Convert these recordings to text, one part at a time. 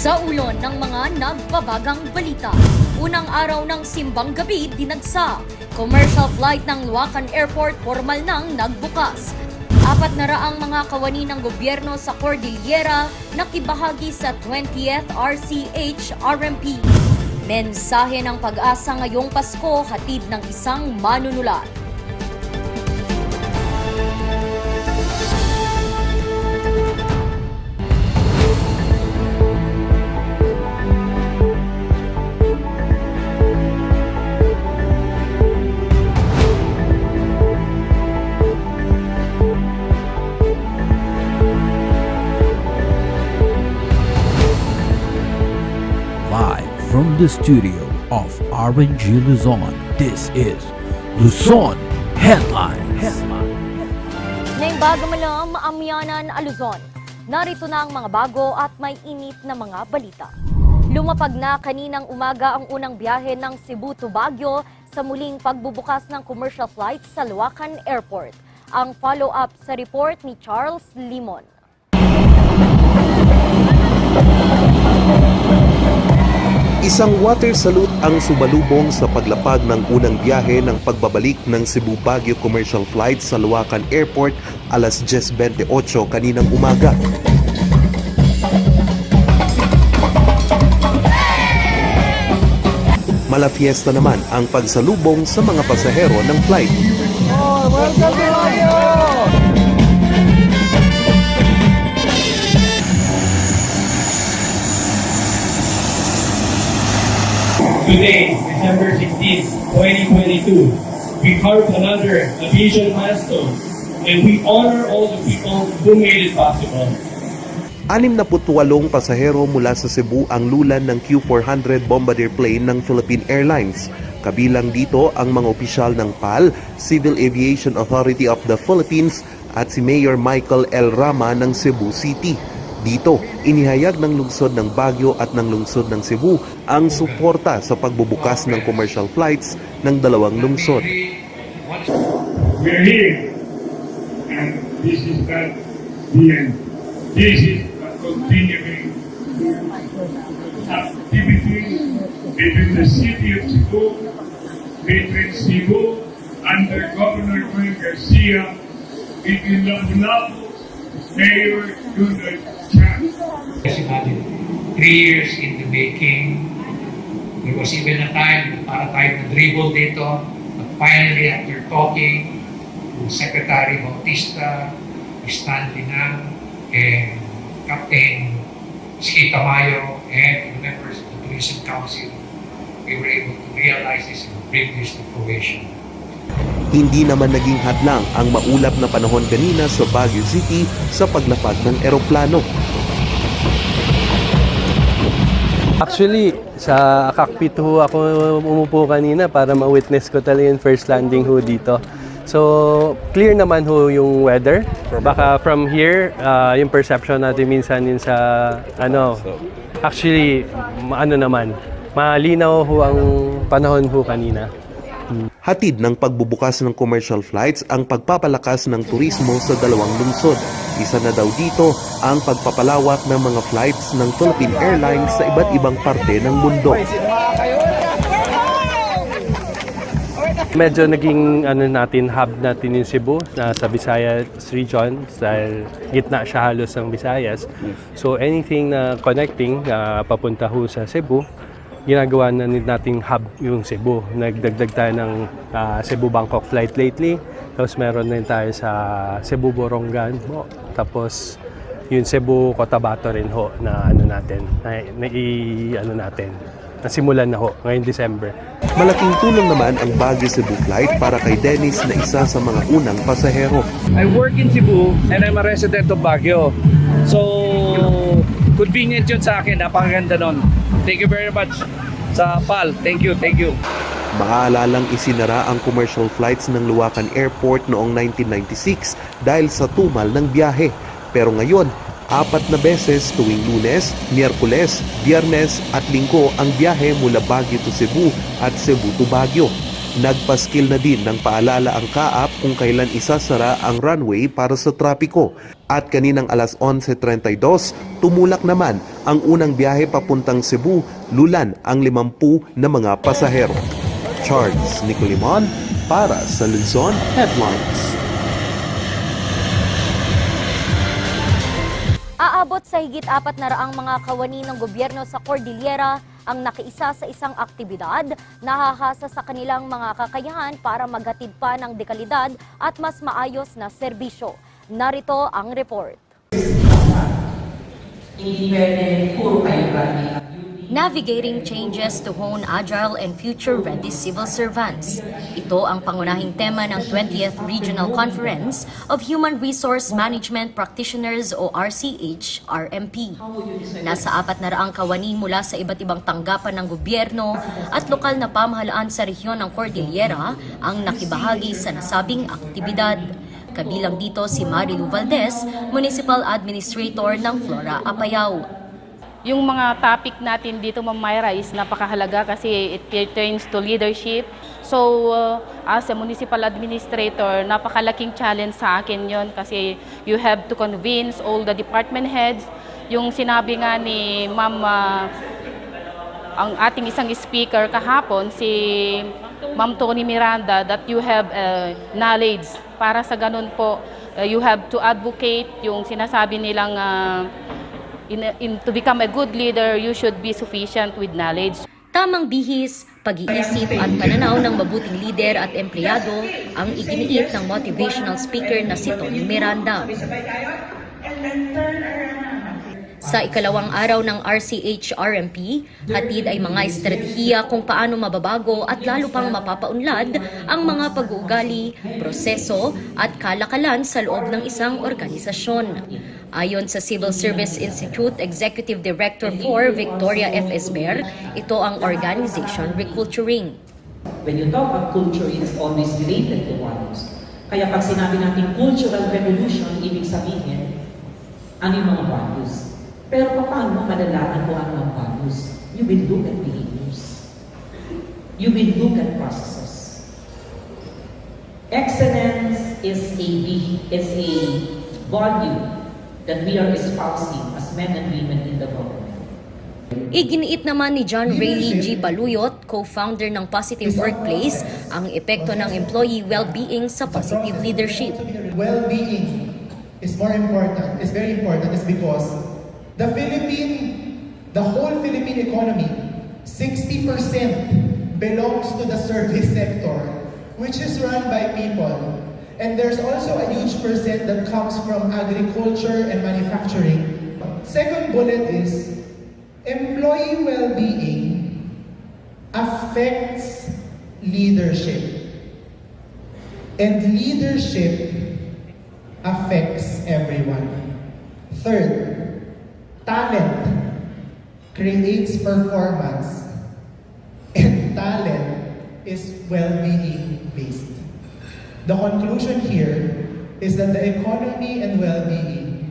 Sa ulo ng mga nagbabagang balita, unang araw ng simbang gabi dinagsa. Commercial flight ng Luacan Airport formal nang nagbukas. 400 mga kawani ng gobyerno sa Cordillera nakibahagi sa 20th RCH RMP. Mensahe ng pag-asa ngayong Pasko hatid ng isang manunulat. From the studio of RNG Luzon, this is Luzon Headlines. Ngayong bago malam, maamyanan Luzon. Narito na ang mga bago at may init na mga balita. Lumapag na kaninang umaga ang unang biyahe ng Cebu to Baguio sa muling pagbubukas ng commercial flight sa Luacan Airport. Ang follow-up sa report ni Charles Limon. Isang water salute ang sumalubong sa paglapag ng unang biyahe ng pagbabalik ng Cebu Baguio Commercial Flight sa Luacan Airport alas 10:28 kaninang umaga. Malafiesta naman ang pagsalubong sa mga pasahero ng flight. Welcome to Baguio! Today, December 16, 2022, we carve another aviation milestone and we honor all the people who made it possible. 68 pasahero mula sa Cebu ang lulan ng Q400 bombardier plane ng Philippine Airlines. Kabilang dito ang mga opisyal ng PAL, Civil Aviation Authority of the Philippines at si Mayor Michael L. Rama ng Cebu City. Dito, inihayag ng lungsod ng Baguio at ng lungsod ng Cebu ang suporta sa pagbubukas ng commercial flights ng dalawang lungsod. We're here and this is not the end. This is a continuing activity between the city of Cebu, between Cebu under Governor Gwen Garcia, between Lapu-Lapu, Mayor Junod. Just imagine, 3 years in the making. There was even a time para tayo na-dribble dito. But finally, after talking to Secretary Bautista, Stanley Nang, and Captain Skita Mayo, and the members of the Tourism Council, we were able to realize this and bring this to fruition. Hindi naman naging hadlang ang maulap na panahon kanina sa Baguio City sa paglapag ng eroplano. Actually, sa cockpit ho ako umupo kanina para ma-witness ko talaga yung first landing ho dito. So, clear naman ho yung weather. Baka from here, yung perception natin minsan yun sa, actually, malinaw ho ang panahon ho kanina. Hatid ng pagbubukas ng commercial flights ang pagpapalakas ng turismo sa dalawang lungsod. Isa na daw dito ang pagpapalawak ng mga flights ng Philippine Airlines sa iba't ibang parte ng mundo. Medyo naging hub natin yung Cebu sa Visayas region dahil gitna siya halos ng Visayas. So anything na connecting papunta ho sa Cebu, ginagawa na nating hub yung Cebu. Nagdagdag tayo ng Cebu-Bangkok flight lately. Tapos meron din tayo sa Cebu-Borongan. Tapos yung Cebu-Cotabato rin ho na nasimulan na ho ngayong December. Malaking tulong naman ang Baguio Cebu flight para kay Dennis na isa sa mga unang pasahero. I work in Cebu and I'm a resident of Baguio. So, convenient yun sa akin. Napakaganda nun. Thank you very much sa PAL. Thank you. Maaalalang isinara ang commercial flights ng Luacan Airport noong 1996 dahil sa tumal ng biyahe. Pero ngayon, 4 na beses tuwing Lunes, Miyerkules, Biyernes at Linggo ang biyahe mula Baguio to Cebu at Cebu to Baguio. Nagpaskil na din ng paalala ang kaap kung kailan isasara ang runway para sa trapiko. At kaninang alas 11:32, tumulak naman ang unang biyahe papuntang Cebu, lulan ang 50 na mga pasahero. Charles Nicolimon para sa Luzon Headlines. Aabot sa higit 400 mga kawani ng gobyerno sa Cordillera ang nakiisa sa isang aktibidad na hahasa sa kanilang mga kakayahan para maghatid pa ng dekalidad at mas maayos na serbisyo. Narito ang report. Navigating changes to hone agile and future-ready civil servants. Ito ang pangunahing tema ng 20th Regional Conference of Human Resource Management Practitioners o RCH-RMP. Nasa 400 kawani mula sa iba't ibang tanggapan ng gobyerno at lokal na pamahalaan sa rehiyon ng Cordillera ang nakibahagi sa nasabing aktibidad. Kabilang dito si Marilu Valdez, Municipal Administrator ng Flora Apayao. Yung mga topic natin dito, Ma'am Myra, is napakahalaga kasi it pertains to leadership. So, as a municipal administrator, napakalaking challenge sa akin yon kasi you have to convince all the department heads. Yung sinabi nga ni Ma'am, ang ating isang speaker kahapon, si Ma'am Tony Miranda, that you have knowledge. Para sa ganun po, you have to advocate yung sinasabi nilang to become a good leader, you should be sufficient with knowledge. Tamang bihis, pag-iisip at pananaw ng mabuting lider at empleyado ang iginiit ng motivational speaker na si Tony Miranda. Sa ikalawang araw ng RCH-RMP, hatid ay mga estratehiya kung paano mababago at lalo pang mapapaunlad ang mga pag-uugali, proseso at kalakalan sa loob ng isang organisasyon. Ayon sa Civil Service Institute Executive Director 4 Victoria F. Esmer, ito ang organization reculturing. When you talk about culture, it's always related to values. Kaya pag sinabi natin cultural revolution, ibig sabihin, ano yung mga values? Pero paano malalaman kung ano ang values? You will look at behaviors. You will look at processes. Excellence is a value that we are espousing as men and women in the government. Iginiit naman ni John Rayleigh G. Baluyot, co-founder ng Positive Workplace, ang epekto ng employee well-being sa positive leadership. Well-being is more important, is very important, is because the whole Philippine economy, 60% belongs to the service sector, which is run by people. And there's also a huge percent that comes from agriculture and manufacturing. Second bullet is, employee well-being affects leadership. And leadership affects everyone. Third, talent creates performance, and talent is well-being based. The conclusion here is that the economy and well-being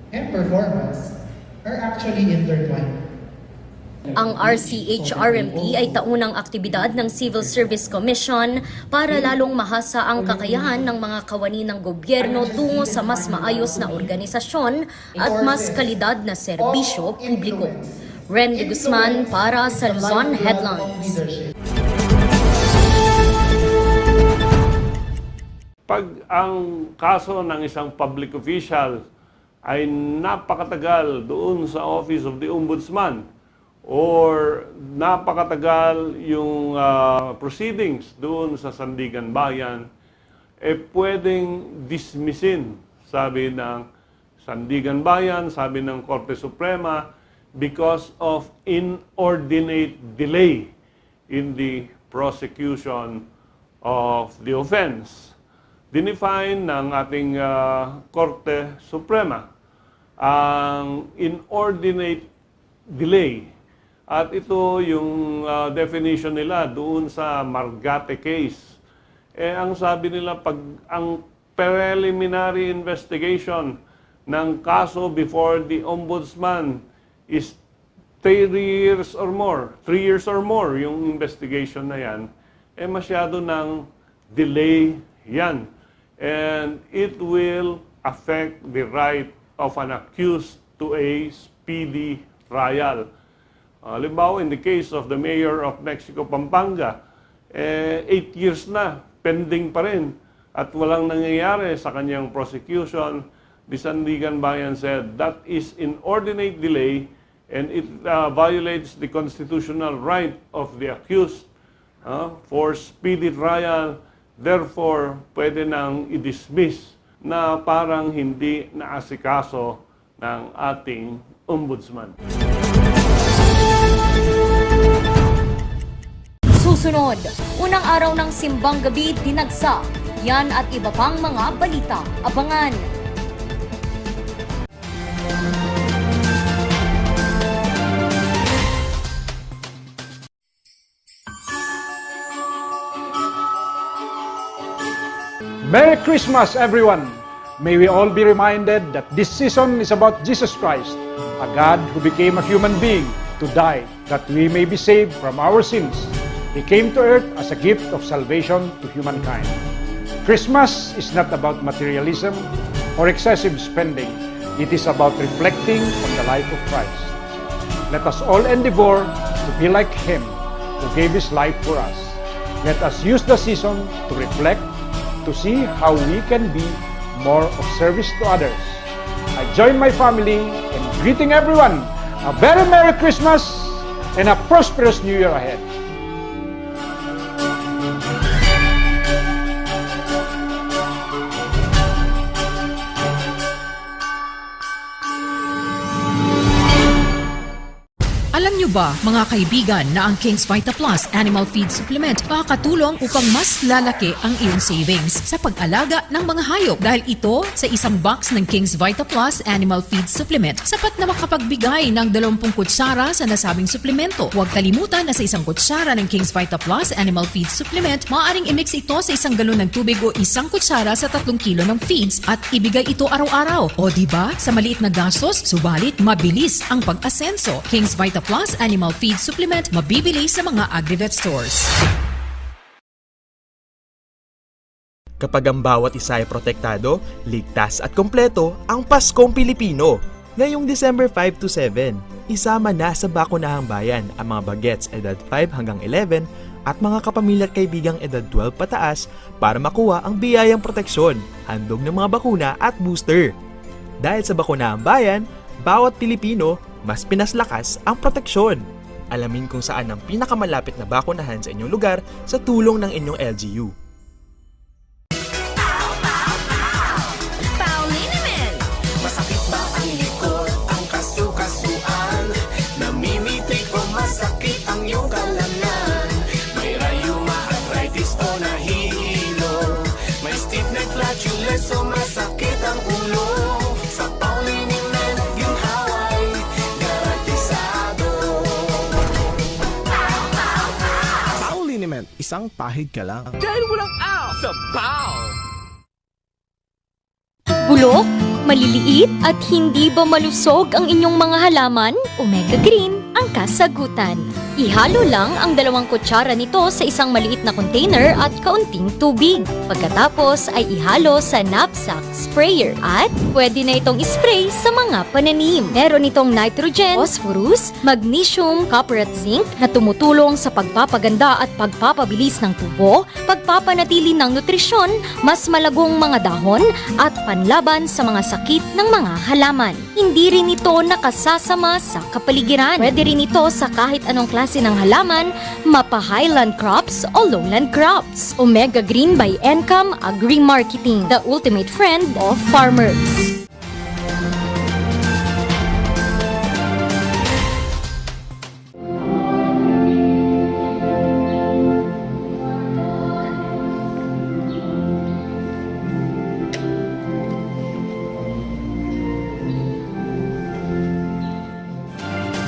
and performance are actually intertwined. Ang RCH-RMP ay taunang aktibidad ng Civil Service Commission para lalong mahasa ang kakayahan ng mga kawani ng gobyerno tungo sa mas maayos na organisasyon at mas kalidad na serbisyo publiko. Renly Guzman para sa Luzon Headlines. Pag ang kaso ng isang public official ay napakatagal doon sa Office of the Ombudsman or napakatagal yung proceedings doon sa Sandigan Bayan, pwedeng dismissin, sabi ng Sandigan Bayan, sabi ng Korte Suprema, because of inordinate delay in the prosecution of the offense. Dinefine ng ating Korte Suprema ang inordinate delay. At ito yung definition nila doon sa Margate case. Ang sabi nila, pag ang preliminary investigation ng kaso before the Ombudsman is 3 years or more yung investigation na yan, masyado ng delay yan. And it will affect the right of an accused to a speedy trial. Halimbawa, in the case of the mayor of Mexico, Pampanga, 8 years na, pending pa rin, at walang nangyayari sa kanyang prosecution. The Sandigan Bayan said that is inordinate delay and it violates the constitutional right of the accused for speedy trial. Therefore, pwede nang i-dismiss na parang hindi naasikaso ng ating ombudsman. Susunod, unang araw ng simbang gabi dinagsa. Yan at iba pang mga balita. Abangan! Merry Christmas, everyone! May we all be reminded that this season is about Jesus Christ, a God who became a human being to die, that we may be saved from our sins. He came to earth as a gift of salvation to humankind. Christmas is not about materialism or excessive spending. It is about reflecting on the life of Christ. Let us all endeavor to be like Him who gave His life for us. Let us use the season to reflect, to see how we can be more of service to others. I join my family in greeting everyone a very Merry Christmas and a prosperous New Year ahead. Alam niyo ba, mga kaibigan, na ang King's Vita Plus Animal Feed Supplement makakatulong upang mas lalaki ang iyong savings sa pag-alaga ng mga hayop. Dahil ito, sa isang box ng King's Vita Plus Animal Feed Supplement, sapat na makapagbigay ng 20 kutsara sa nasabing suplemento. Huwag kalimutan na sa isang kutsara ng King's Vita Plus Animal Feed Supplement, maaaring i-mix ito sa isang galon ng tubig o isang kutsara sa 3 kilo ng feeds at ibigay ito araw-araw. O diba, sa maliit na gastos, subalit mabilis ang pag-asenso. King's Vita Plus Animal Feed Supplement, mabibili sa mga Agrivet stores. Kapag ang bawat isa ay protektado, ligtas at kompleto ang Paskong Pilipino. Ngayong December 5 to 7, isama na sa Bakunahang Bayan ang mga bagets edad 5 hanggang 11 at mga kapamilya at kaibigang edad 12 pataas para makuha ang biyayang proteksyon, handog ng mga bakuna at booster. Dahil sa Bakunahang Bayan, bawat Pilipino mas pinaslakas ang proteksyon. Alamin kung saan ang pinakamalapit na bakunahan sa inyong lugar sa tulong ng inyong LGU. Masakit ba ang likod, ang kasukasuan? Namimitig o masakit ang iyong kalamnan? May rayuma, arthritis o nahihilo? May stiff neck, flatulence o masakit ang ulo? Sa Pauliniment, ginhaway, garantisado. Pauliniment, isang pahid ka lang. Dahil walang out sa PAO! Bulok, maliliit at hindi ba malusog ang inyong mga halaman? Omega Green ang kasagutan. Ihalo lang ang 2 kutsara nito sa isang maliit na container at kaunting tubig. Pagkatapos ay ihalo sa knapsack sprayer at pwede na itong ispray sa mga pananim. Meron itong nitrogen, phosphorus, magnesium, copper at zinc na tumutulong sa pagpapaganda at pagpapabilis ng tubo, pagpapanatili ng nutrisyon, mas malagong mga dahon at panlaban sa mga sakit ng mga halaman. Hindi rin ito nakasasama sa kapaligiran. Pwede rin ito sa kahit anong klase ng halaman, mapa highland crops o lowland crops. Omega Green by Encam Agri-Marketing, the ultimate friend of farmers.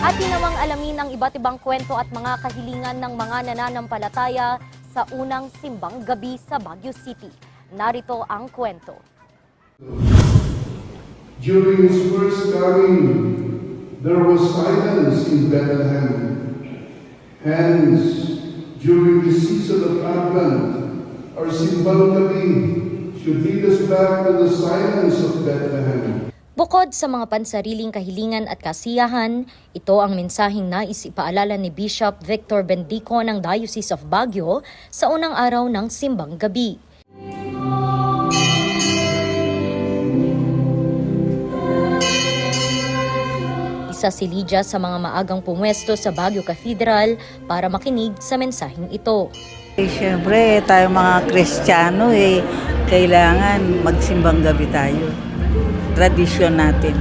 Atin namang alamin ang iba't ibang kwento at mga kahilingan ng mga nananampalataya sa unang simbang gabi sa Baguio City. Narito ang kwento. During his first coming, there was silence in Bethlehem. Hence, During this season of Advent, our simbang gabi should lead us back to the silence of Bethlehem. Bukod sa mga pansariling kahilingan at kasiyahan, ito ang mensaheng nais ipaalala ni Bishop Victor Bendico ng Diocese of Baguio sa unang araw ng Simbang Gabi. Isa si Lydia sa mga maagang pumwesto sa Baguio Cathedral para makinig sa mensaheng ito. Siyempre, tayo mga Kristiyano, kailangan magsimbang gabi tayo. Tradisyon natin.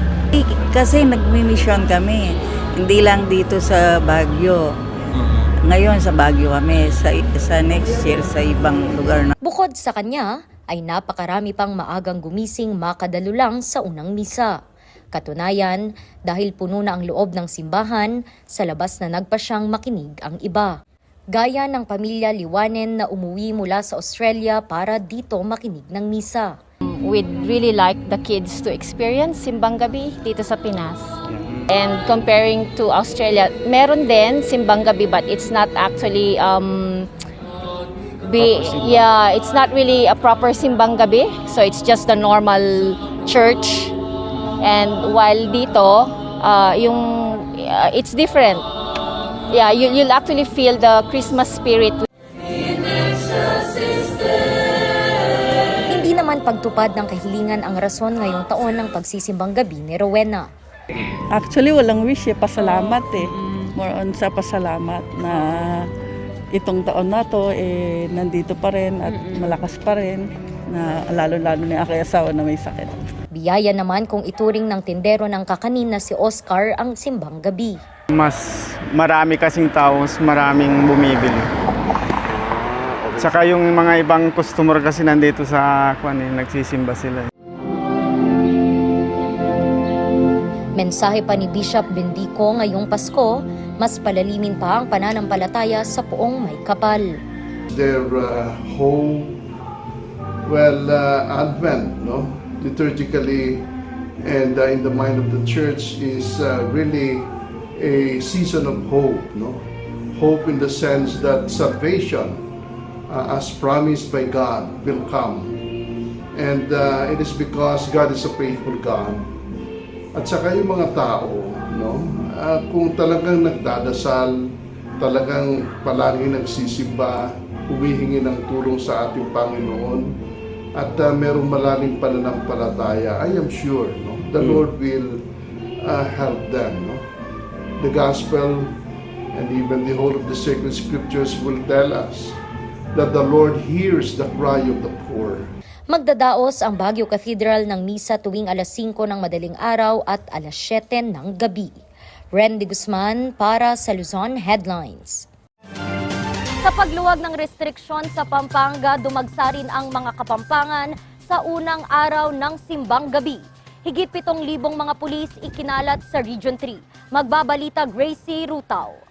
Kasi nagmi-mission kami, hindi lang dito sa Baguio. Ngayon sa Baguio kami, sa next year sa ibang lugar na. Bukod sa kanya, ay napakarami pang maagang gumising makadalo lang sa unang misa. Katunayan, dahil puno na ang loob ng simbahan, sa labas na nagpa siyang makinig ang iba. Gaya ng pamilya Liwanen na umuwi mula sa Australia para dito makinig ng misa. We'd really like the kids to experience Simbang Gabi dito sa Pinas. And comparing to Australia, meron din Simbang Gabi but it's not actually it's not really a proper Simbang Gabi. So it's just the normal church. And while dito, it's different. Yeah, you'll actually feel the Christmas spirit. Hindi naman pagtupad ng kahilingan ang rason ngayong taon ng pagsisimbang gabi ni Rowena. Actually, walang wish pasalamat More on sa pasalamat na itong taon na to nandito pa rin at malakas pa rin na lalo-lalo ni aking asawa na may sakit. Biyaya naman kung ituring ng tindero ng kakanin na si Oscar ang simbang gabi. Mas marami kasing tao, maraming bumibili. Saka yung mga ibang customer kasi nandito sa nagsisimba sila. Mensahe pa ni Bishop Bendico ngayong Pasko, mas palalimin pa ang pananampalataya sa Poong May Kapal. Their whole, Advent, liturgically and in the mind of the church is really a season of hope. Hope in the sense that salvation, as promised by God, will come. And it is because God is a faithful God. At saka yung mga tao, kung talagang nagdadasal, talagang palagi nagsisimba, humihingi ng tulong sa ating Panginoon, at merong malalim pananampalataya, I am sure the Lord will help them. The Gospel and even the whole of the sacred scriptures will tell us that the Lord hears the cry of the poor. Magdadaos ang Baguio Cathedral ng misa tuwing alas 5 ng madaling araw at alas 7 ng gabi. Randy Guzman para sa Luzon Headlines. Sa pagluwag ng restriksyon sa Pampanga, dumagsa rin ang mga Kapampangan sa unang araw ng Simbang Gabi. Higit 7,000 mga pulis ikinalat sa Region 3. Magbabalita Gracie Rutaw.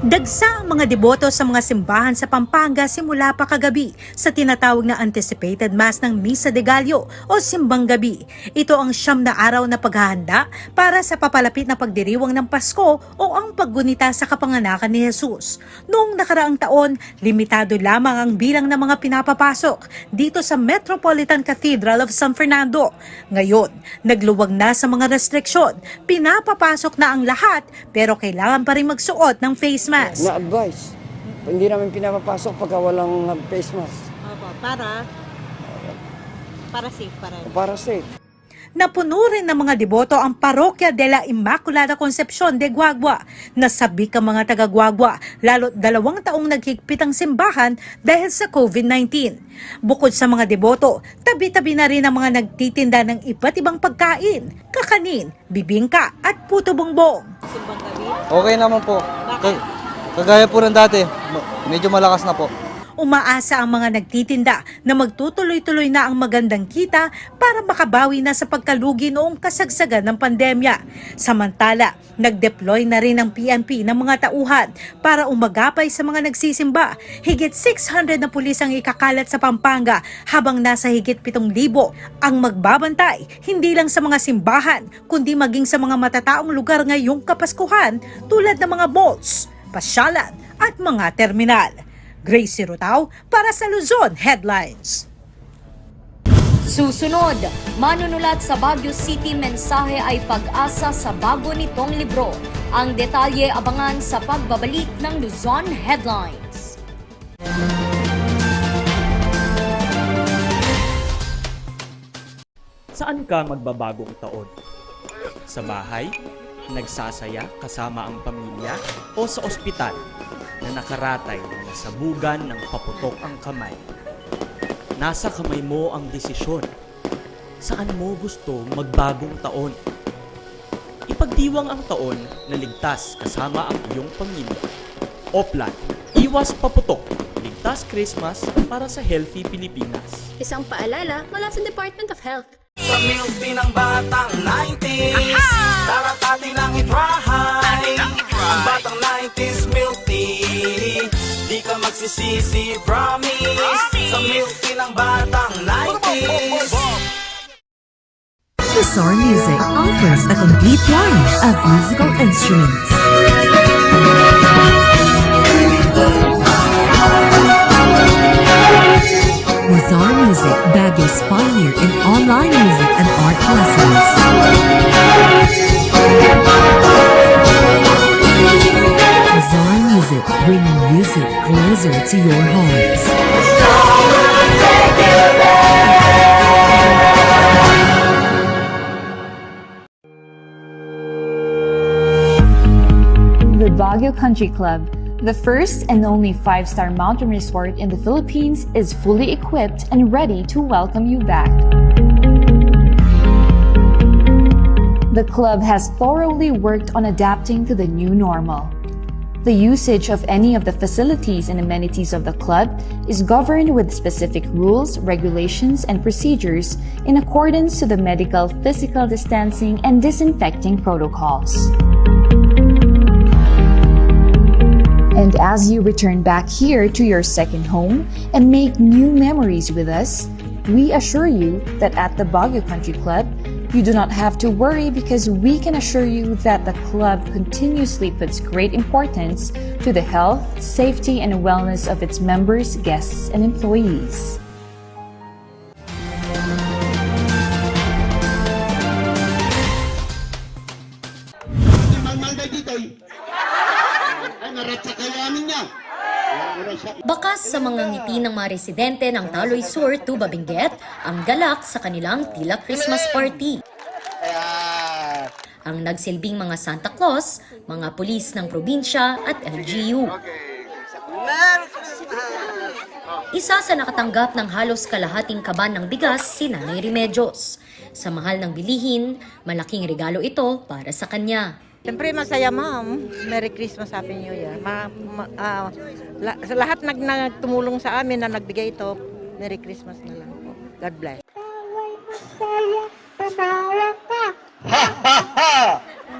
Dagsa ang mga deboto sa mga simbahan sa Pampanga simula pa kagabi sa tinatawag na anticipated mass ng Misa de Gallo o Simbang Gabi. Ito ang 9 na araw na paghahanda para sa papalapit na pagdiriwang ng Pasko o ang paggunita sa kapanganakan ni Jesus. Noong nakaraang taon, limitado lamang ang bilang ng mga pinapapasok dito sa Metropolitan Cathedral of San Fernando. Ngayon, nagluwag na sa mga restriksyon. Pinapapasok na ang lahat pero kailangan pa rin magsuot ng face mask. Na-advise. Hindi namin pinapapasok pagka walang face mask. Opo, para safe pa rin. Para safe. Napuno rin ng mga deboto ang Parokya de la Immaculada Concepcion de Guagua. Nasabik ang mga taga-Guagua, lalo't 2 taong naghigpit ang simbahan dahil sa COVID-19. Bukod sa mga deboto, tabi-tabi na rin ang mga nagtitinda ng iba't ibang pagkain, kakanin, bibingka at puto bongbong. Okay naman po. Kagaya po ng dati, medyo malakas na po. Umaasa ang mga nagtitinda na magtutuloy-tuloy na ang magandang kita para makabawi na sa pagkalugi noong kasagsagan ng pandemya. Samantala, nag-deploy na rin ang PNP ng mga tauhan para umagapay sa mga nagsisimba. Higit 600 na pulis ang ikakalat sa Pampanga habang nasa higit 7,000 ang magbabantay hindi lang sa mga simbahan kundi maging sa mga matataong lugar ngayong Kapaskuhan tulad ng mga malls, pasyalan at mga terminal. Gracie Rutao para sa Luzon Headlines. Susunod, manunulat sa Baguio City mensahe ay pag-asa sa bago nitong libro. Ang detalye abangan sa pagbabalik ng Luzon Headlines. Saan ka magbabagong taon? Sa bahay? Nagsasaya kasama ang pamilya? O sa ospital na nakaratay na nasabugan ng paputok ang kamay? Nasa kamay mo ang desisyon. Saan mo gusto magbagong taon? Ipagdiwang ang taon na ligtas kasama ang iyong pamilya. Oplan, iwas paputok. Ligtas Christmas para sa Healthy Pilipinas. Isang paalala mula sa Department of Health. Sa milk tea ng batang 90s, taratati ng itrahay. Ang batang 90s milk tea, di ka magsisisi, promise. Sa milk tea ng batang 90s. Bizarre Music offers a complete line of musical instruments. Bizarre Music, Baguio's pioneer in online music and art lessons. Bizarre Music, bringing music closer to your hearts. The Baguio Country Club, the first and only 5-star mountain resort in the Philippines, is fully equipped and ready to welcome you back. The club has thoroughly worked on adapting to the new normal. The usage of any of the facilities and amenities of the club is governed with specific rules, regulations, and procedures in accordance to the medical, physical distancing, and disinfecting protocols. And as you return back here to your second home and make new memories with us, we assure you that at the Baguio Country Club, you do not have to worry because we can assure you that the club continuously puts great importance to the health, safety, and wellness of its members, guests, and employees. Bakas sa mga ngiti ng mga residente ng Taloy Sur, Tuba Benguet, ang galak sa kanilang tila Christmas party. Ang nagsilbing mga Santa Claus, mga pulis ng probinsya at LGU. Isa sa nakatanggap ng halos kalahating kaban ng bigas si Nanay Remedios. Sa mahal ng bilihin, malaking regalo ito para sa kanya. Siyempre masaya, ma'am. Merry Christmas, Happy New Year. Sa lahat nagtumulong sa amin na nagbigay ito, Merry Christmas na lang po. God bless.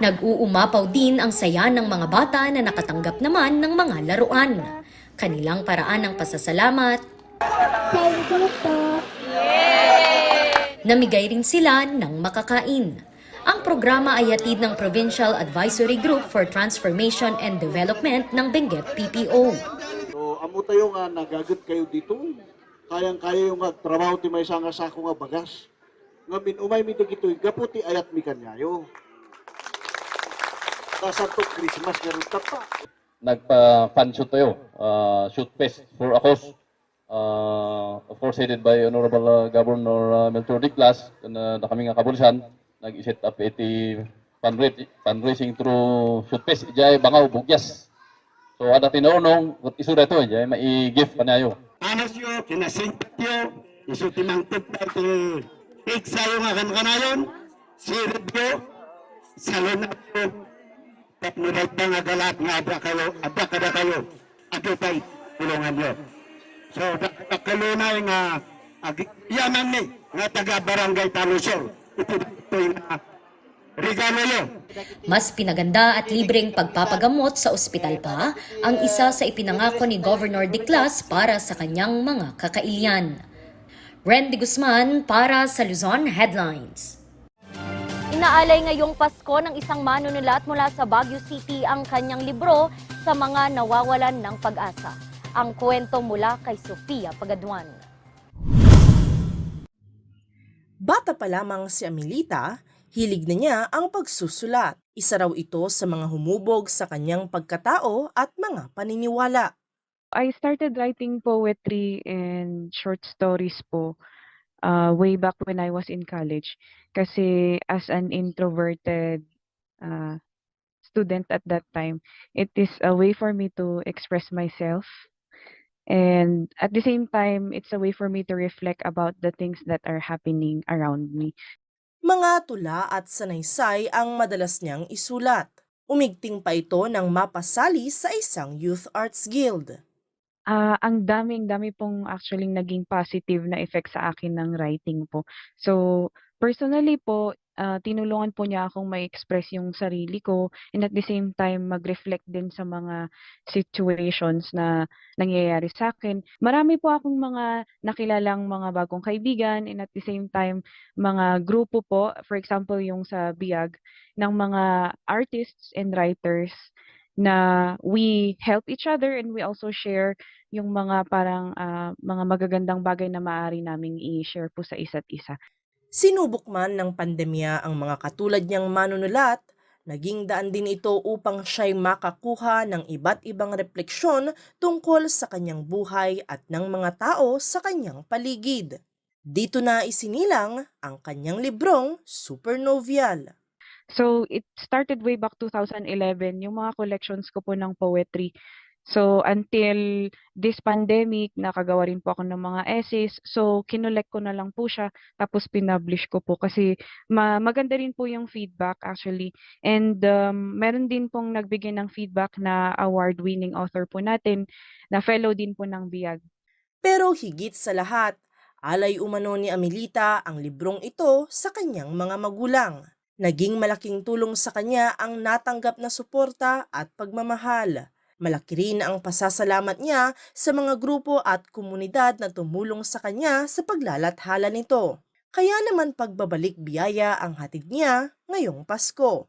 Nag-uumapaw din ang saya ng mga bata na nakatanggap naman ng mga laruan. Kanilang paraan ng pasasalamat. Namigay rin sila ng makakain. Ang programa ay hatid ng Provincial Advisory Group for Transformation and Development ng Benguet PPO. So, amo tayo nga nagagat kayo dito. Kayang-kaya yung trabaho ti may nga sako nga bagas. Nga minumay mi dagito gaputi ayat mi kanyayo. Santo Christmas nga rin pa. Nagpa-fan shoot tayo, shoot fest for a cause. Of course, headed by Honorable Governor Melchor Diglas, na kami nga kabulisan. Nag-set up iti fundraising through shoot fest. Ijay bangaw bugyas. So ada tinunong isura ito, ijay mai-gift pa nayo. Anas yo, kinasintyo, isu timangtod dati igsayo nga kanayon, siribyo, salonatyo, tapnuray pa nga galat nga ada kada kayo, adupay tulungan nyo. So, nakalunay nga, yaman ni, nga taga-barangay Talusor. Ito na regalo yun. Mas pinaganda at libreng pagpapagamot sa ospital pa ang isa sa ipinangako ni Governor Diclas para sa kanyang mga kakailian. Randy Guzman para sa Luzon Headlines. Inaalay ngayong Pasko ng isang manunulat mula sa Baguio City ang kanyang libro sa mga nawawalan ng pag-asa. Ang kwento mula kay Sofia Pagaduan. Bata pa lamang si Amelita, hilig na niya ang pagsusulat. Isa raw ito sa mga humubog sa kanyang pagkatao at mga paniniwala. I started writing poetry and short stories po way back when I was in college. Kasi as an introverted student at that time, it is a way for me to express myself. And at the same time, it's a way for me to reflect about the things that are happening around me. Mga tula at sanaysay ang madalas niyang isulat. Umigting pa ito nang mapasali sa isang youth arts guild. Ang dami pong actually naging positive na effect sa akin ng writing po. So, personally po, tinulungan po niya akong ma-express yung sarili ko and at the same time mag-reflect din sa mga situations na nangyayari sa akin. Marami po akong mga nakilalang mga bagong kaibigan and at the same time mga grupo po, for example yung sa BIAG, ng mga artists and writers na we help each other and we also share yung mga parang mga magagandang bagay na maaari naming i-share po sa isa't isa. Sinubok man ng pandemya ang mga katulad niyang manunulat, naging daan din ito upang siya'y makakuha ng iba't ibang refleksyon tungkol sa kanyang buhay at ng mga tao sa kanyang paligid. Dito na isinilang ang kanyang librong Supernovial. So, it started way back 2011, yung mga collections ko po ng poetry. So, until this pandemic, nakagawa rin po ako ng mga essays. So, kinolect ko na lang po siya, tapos pinublish ko po. Kasi maganda rin po yung feedback actually. And meron din pong nagbigay ng feedback na award-winning author po natin, na fellow din po ng BIAG. Pero higit sa lahat, alay umano ni Amelita ang librong ito sa kanyang mga magulang. Naging malaking tulong sa kanya ang natanggap na suporta at pagmamahal. Malaki rin ang pasasalamat niya sa mga grupo at komunidad na tumulong sa kanya sa paglalathala nito. Kaya naman pagbabalik biyaya ang hatid niya ngayong Pasko.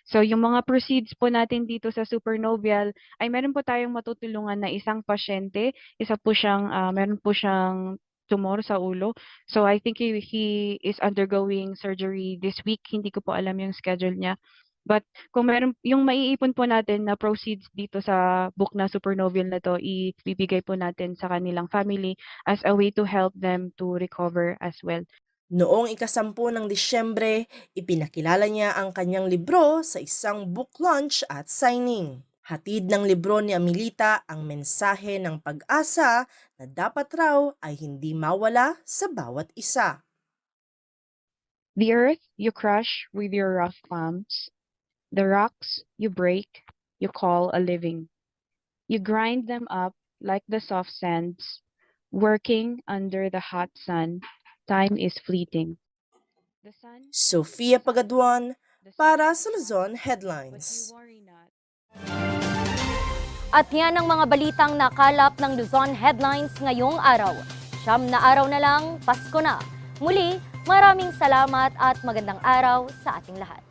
So yung mga proceeds po natin dito sa Supernovial ay meron po tayong matutulungan na isang pasyente, meron po siyang tumor sa ulo. So I think he is undergoing surgery this week. Hindi ko po alam yung schedule niya. But kung meron yung maiipon po natin na proceeds dito sa book na Supernovial na to, ibibigay po natin sa kanilang family as a way to help them to recover as well. Noong 10 ng Disyembre, ipinakilala niya ang kanyang libro sa isang book launch at signing. Hatid ng libro ni Amelita ang mensahe ng pag-asa na dapat raw ay hindi mawala sa bawat isa. The earth you crush with your rough palms. The rocks you break, you call a living. You grind them up like the soft sands. Working under the hot sun, time is fleeting. Sofia Pagaduan para sa Luzon Headlines. At yan ang mga balitang nakalap ng Luzon Headlines ngayong araw. 9 na araw na lang, Pasko na. Muli, maraming salamat at magandang araw sa ating lahat.